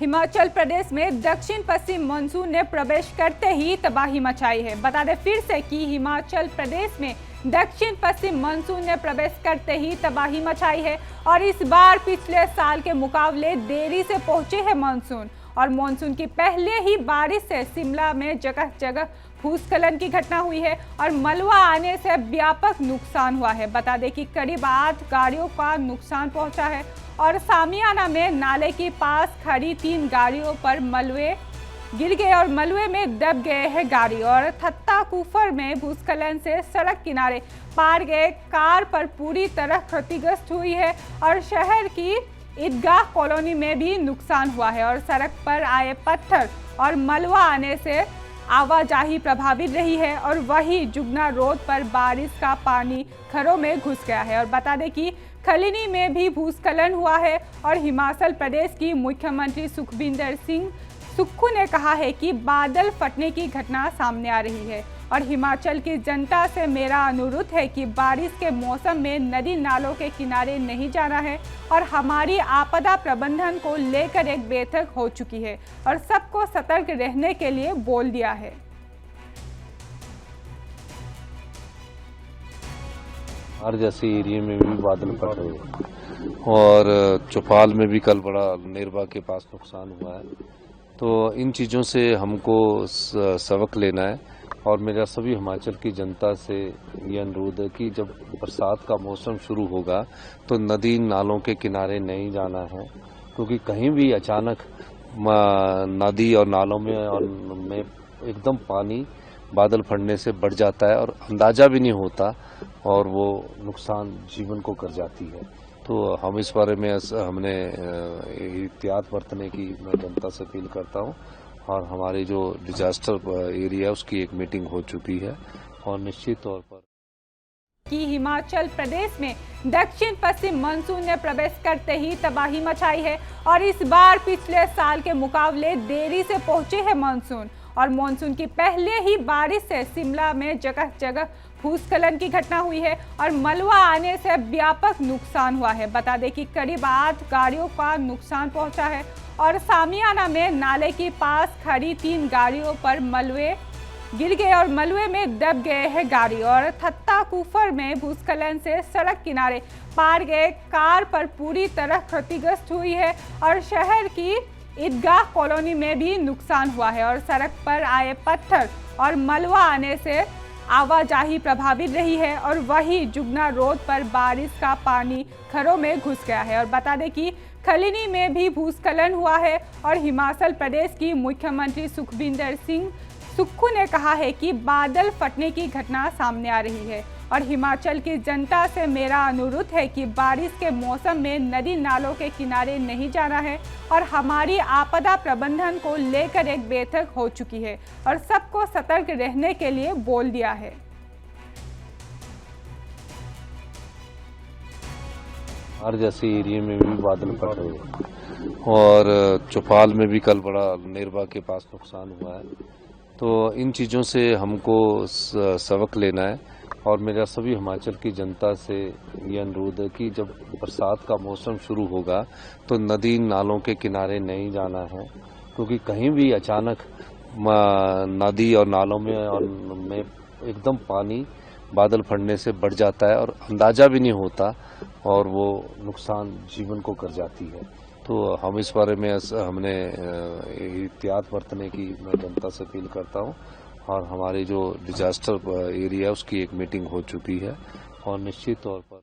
हिमाचल प्रदेश में दक्षिण पश्चिम मानसून ने प्रवेश करते ही तबाही मचाई है। बता दें फिर से कि हिमाचल प्रदेश में दक्षिण पश्चिम मानसून ने प्रवेश करते ही तबाही मचाई है और इस बार पिछले साल के मुकाबले देरी से पहुंचे है मानसून। और मानसून की पहले ही बारिश से शिमला में जगह जगह भूस्खलन की घटना हुई है और मलबा आने से व्यापक नुकसान हुआ है। बता दें कि करीब 8 गाड़ियों का नुकसान पहुंचा है और सामियाना में नाले के पास खड़ी 3 गाड़ियों पर मलबे गिर गए और मलबे में दब गए हैं गाड़ी। और थत्ता कुफर में भूस्खलन से सड़क किनारे पार गए कार पर पूरी तरह क्षतिग्रस्त हुई है और शहर की ईदगाह कॉलोनी में भी नुकसान हुआ है और सड़क पर आए पत्थर और मलबा आने से आवाजाही प्रभावित रही है। और वही जुगना रोड पर बारिश का पानी घरों में घुस गया है। और बता दें कि खलीनी में भी भूस्खलन हुआ है और हिमाचल प्रदेश की मुख्यमंत्री सुखविंदर सिंह सुक्खू ने कहा है कि बादल फटने की घटना सामने आ रही है और हिमाचल की जनता से मेरा अनुरोध है कि बारिश के मौसम में नदी नालों के किनारे नहीं जाना है और हमारी आपदा प्रबंधन को लेकर एक बैठक हो चुकी है और सबको सतर्क रहने के लिए बोल दिया है। हर जैसे एरिया में भी बादल फट रहे हैं और चौपाल में भी कल बड़ा नेरबा के पास नुकसान हुआ है। तो इन चीज़ों से हमको सबक लेना है और मेरा सभी हिमाचल की जनता से ये अनुरोध है कि जब बरसात का मौसम शुरू होगा तो नदी नालों के किनारे नहीं जाना है, क्योंकि कहीं भी अचानक नदी और नालों में एकदम पानी बादल फटने से बढ़ जाता है और अंदाजा भी नहीं होता और वो नुकसान जीवन को कर जाती है। तो हम इस बारे में हमने एहतियात बरतने की मैं जनता से अपील करता हूँ और हमारी जो डिजास्टर एरिया है उसकी एक मीटिंग हो चुकी है और निश्चित तौर पर कि हिमाचल प्रदेश में दक्षिण पश्चिम मानसून ने प्रवेश करते ही तबाही मचाई है और इस बार पिछले साल के मुकाबले देरी से पहुंचे है मानसून। और मानसून की पहले ही बारिश से शिमला में जगह जगह भूस्खलन की घटना हुई है और मलबा आने से व्यापक नुकसान हुआ है। बता दें कि करीब 8 गाड़ियों का नुकसान पहुंचा है और सामियाना में नाले के पास खड़ी 3 गाड़ियों पर मलबे गिर गए और मलबे में दब गए हैं गाड़ी। और थत्ता कुफर में भूस्खलन से सड़क किनारे पार गए कार पर पूरी तरह क्षतिग्रस्त हुई है और शहर की ईदगाह कॉलोनी में भी नुकसान हुआ है और सड़क पर आए पत्थर और मलबा आने से आवाजाही प्रभावित रही है और वही जुगना रोड पर बारिश का पानी घरों में घुस गया है। और बता दें कि खलीनी में भी भूस्खलन हुआ है और हिमाचल प्रदेश की मुख्यमंत्री सुखविंदर सिंह सुक्खू ने कहा है कि बादल फटने की घटना सामने आ रही है और हिमाचल की जनता से मेरा अनुरोध है कि बारिश के मौसम में नदी नालों के किनारे नहीं जाना है और हमारी आपदा प्रबंधन को लेकर एक बैठक हो चुकी है और सबको सतर्क रहने के लिए बोल दिया है। हर जैसे एरिया में भी बादल फट रहे हैं और चौपाल में भी कल बड़ा नेरबा के पास नुकसान हुआ है। तो इन चीज़ों से हमको सबक लेना है और मेरा सभी हिमाचल की जनता से ये अनुरोध है कि जब बरसात का मौसम शुरू होगा तो नदी नालों के किनारे नहीं जाना है, क्योंकि कहीं भी अचानक नदी और नालों में एकदम पानी बादल फटने से बढ़ जाता है और अंदाजा भी नहीं होता और वो नुकसान जीवन को कर जाती है। तो हम इस बारे में हमने एहतियात बरतने की मैं जनता से अपील करता हूँ और हमारी जो डिजास्टर एरिया है उसकी एक मीटिंग हो चुकी है और निश्चित तौर पर